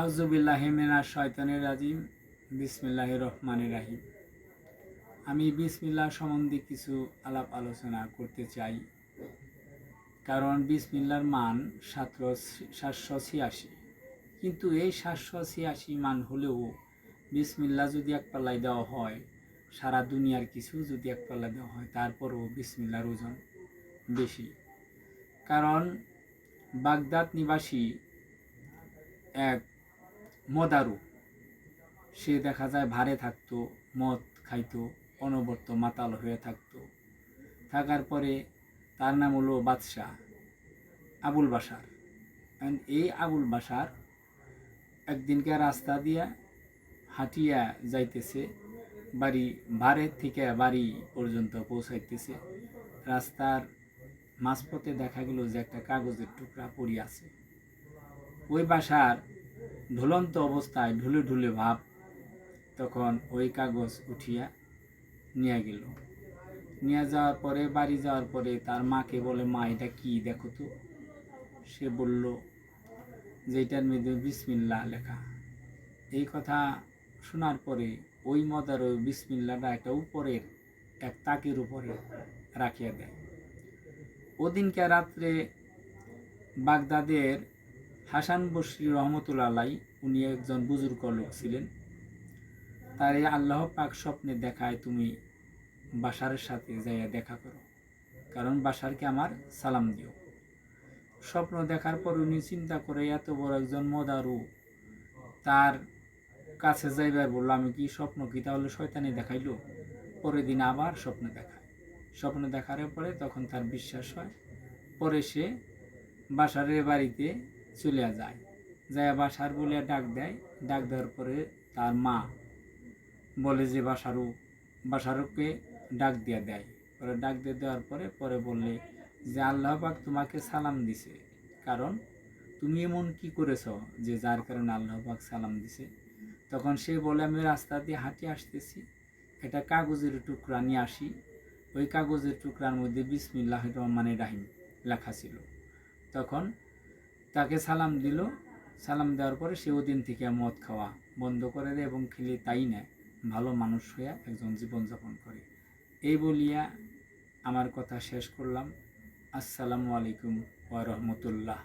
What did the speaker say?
আউযুবিল্লাহি মিনাশ শাইতানির রাজিম। বিসমিল্লাহির রহমানির রাহিম। আমি বিসমিল্লাহ সম্বন্ধে কিছু আলাপ আলোচনা করতে চাই, কারণ বিসমিল্লার মান 786, কিন্তু এই 786 মান হলেও বিসমিল্লাহ যদি এক পাল্লায় দেওয়া হয়, সারা দুনিয়ার কিছু যদি এক পাল্লা দেওয়া হয়, তারপরও বিসমিল্লার ওজন বেশি। কারণ বাগদাদ নিবাসী এক মদারু, সে দেখা যায় ভারে থাকতো, মদ খাইতো, অনবরত মাতাল হয়ে থাকতো। থাকার পরে তার নাম হলো বাদশাহ আবুল বাশার। এই আবুল বাশার একদিনকে রাস্তা দিয়া হাঁটিয়া যাইতেছে, ভারের থেকে বাড়ি পর্যন্ত পৌঁছাইতেছে। রাস্তার মাঝপথে দেখা গেল যে একটা কাগজের টুকরা পড়ে আছে। ওই বাসার ঝুলন্ত অবস্থায় ঢুলে ঢুলে ভাব, তখন ওই কাগজ উঠিয়া নিয়ে গেল। নিয়ে যাওয়ার পরে, বাড়ি যাওয়ার পরে তার মাকে বলে, মা এটা কি দেখো তো। সে বলল যে এটার মধ্যে বিসমিল্লাহ লেখা। এই কথা শোনার পরে ওই মদার ওই বিসমিল্লাহটা একটা উপরের এক তাকের উপরে রাখিয়া দেয়। ওদিনকে রাত্রে বাগদাদের হাসান বসরি রহমতুল্লাহ আলাই, উনি একজন বুজুর্গ লোক ছিলেন। তারে আল্লাহ পাক স্বপ্নে দেখায়, তুমি বাশারের সাথে যাইয়া দেখা করো, কারণ বাশারকে আমার সালাম দিও। স্বপ্ন দেখার পর উনি চিন্তা করে, এত বড় একজন মদারু, তার কাছে যাইবার বললো, আমি কি স্বপ্ন কি তাহলে শয়তানি দেখাইলো? পরের দিন আবার স্বপ্ন দেখায়। স্বপ্ন দেখার পরে তখন তার বিশ্বাস হয়। পরে সে বাশারের বাড়িতে চলে যায়। বাশার বলে ডাক দেয়। ডাক দেওয়ার পরে তার মা বলে যে বাশারুকে ডাক দিয়ে দেয়। পরে ডাক দিয়ে দেওয়ার পরে বললে যে আল্লাহ পাক তোমাকে সালাম দিছে, কারণ তুমি এমন কি করেছ যে যার কারণে আল্লাহ পাক সালাম দিছে। তখন সে বলে, আমি রাস্তা দিয়ে হাঁটে আসতেছি, একটা কাগজের টুকরা নিয়ে আসি। ওই কাগজের টুকরার মধ্যে বিসমিল্লাহির রহমানির রাহিম লেখা ছিল। তখন তাকে সালাম দিল। সালাম দেওয়ার পরে সে ওদিন থেকে মদ খাওয়া বন্ধ করে দেয়, এবং খেলে তাই নেয়, ভালো মানুষ হইয়া একজন জীবনযাপন করে। এই বলিয়া আমার কথা শেষ করলাম। আসসালামু আলাইকুম ওয়া রাহমাতুল্লাহ।